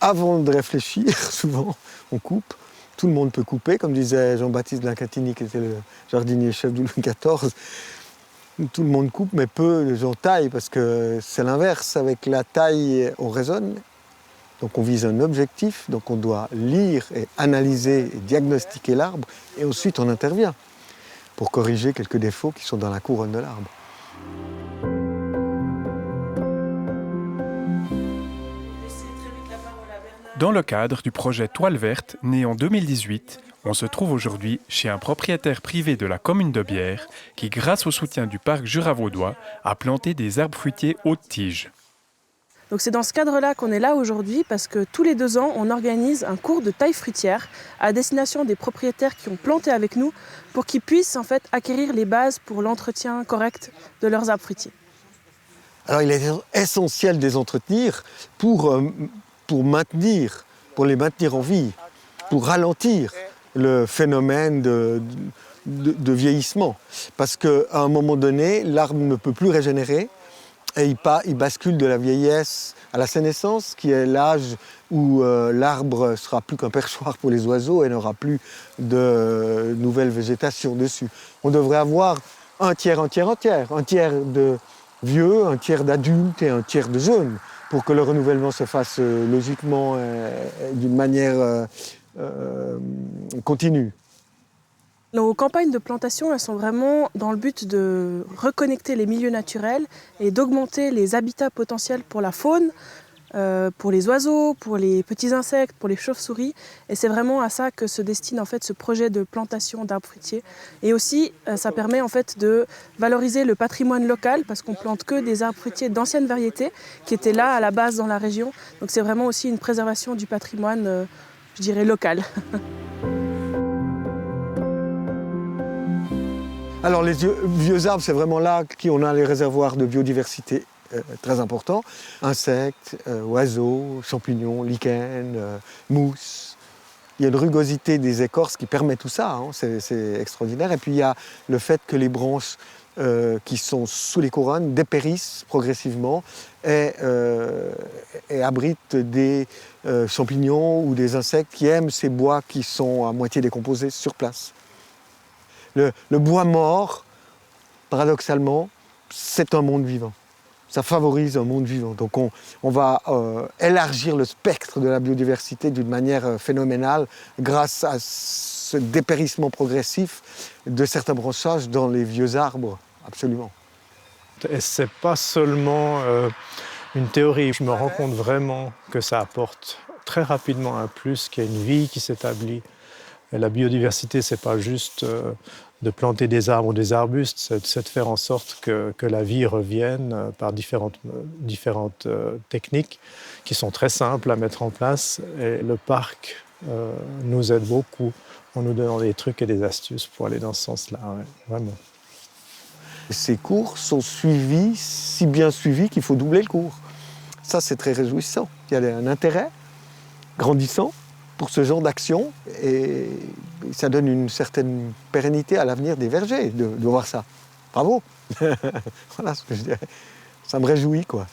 avant de réfléchir, souvent, on coupe. Tout le monde peut couper, comme disait Jean-Baptiste de Lincatini, qui était le jardinier-chef de Louis XIV. Tout le monde coupe, mais peu de gens taillent, parce que c'est l'inverse. Avec la taille, on raisonne, donc on vise un objectif, donc on doit lire et analyser et diagnostiquer l'arbre, et ensuite on intervient pour corriger quelques défauts qui sont dans la couronne de l'arbre. Dans le cadre du projet Toile Verte, né en 2018, on se trouve aujourd'hui chez un propriétaire privé de la commune de Bière qui, grâce au soutien du parc Jura-Vaudois, a planté des arbres fruitiers haute tige. Donc c'est dans ce cadre-là qu'on est là aujourd'hui parce que tous les 2 ans, on organise un cours de taille fruitière à destination des propriétaires qui ont planté avec nous pour qu'ils puissent en fait acquérir les bases pour l'entretien correct de leurs arbres fruitiers. Alors il est essentiel de les entretenir pour les maintenir en vie, pour ralentir le phénomène de vieillissement. Parce qu'à un moment donné, l'arbre ne peut plus régénérer et il bascule de la vieillesse à la sénescence, qui est l'âge où l'arbre ne sera plus qu'un perchoir pour les oiseaux et n'aura plus de nouvelle végétation dessus. On devrait avoir un tiers de vieux, un tiers d'adultes et un tiers de jeunes, pour que le renouvellement se fasse logiquement d'une manière continue. Nos campagnes de plantation, elles sont vraiment dans le but de reconnecter les milieux naturels et d'augmenter les habitats potentiels pour la faune, pour les oiseaux, pour les petits insectes, pour les chauves-souris. Et c'est vraiment à ça que se destine en fait ce projet de plantation d'arbres fruitiers. Et aussi, ça permet en fait de valoriser le patrimoine local parce qu'on plante que des arbres fruitiers d'anciennes variétés qui étaient là à la base dans la région. Donc c'est vraiment aussi une préservation du patrimoine, je dirais, local. Alors les vieux arbres, c'est vraiment là qu'on a les réservoirs de biodiversité très importants. Insectes, oiseaux, champignons, lichens, mousses. Il y a une rugosité des écorces qui permet tout ça, hein, c'est extraordinaire. Et puis il y a le fait que les branches qui sont sous les couronnes dépérissent progressivement et abritent des champignons ou des insectes qui aiment ces bois qui sont à moitié décomposés sur place. Le bois mort, paradoxalement, c'est un monde vivant. Ça favorise un monde vivant. Donc on va élargir le spectre de la biodiversité d'une manière phénoménale grâce à ce dépérissement progressif de certains branchages dans les vieux arbres, absolument. Et c'est pas seulement une théorie. Je me rends compte vraiment que ça apporte très rapidement un plus, qu'il y a une vie qui s'établit. Et la biodiversité, c'est pas juste de planter des arbres ou des arbustes, c'est de faire en sorte que la vie revienne par différentes techniques qui sont très simples à mettre en place. Et le parc nous aide beaucoup en nous donnant des trucs et des astuces pour aller dans ce sens-là, ouais, vraiment. Ces cours sont suivis, si bien suivis qu'il faut doubler le cours. Ça, c'est très réjouissant. Il y a un intérêt grandissant pour ce genre d'action et ça donne une certaine pérennité à l'avenir des vergers de voir ça. Bravo. Voilà ce que je dirais. Ça me réjouit, quoi.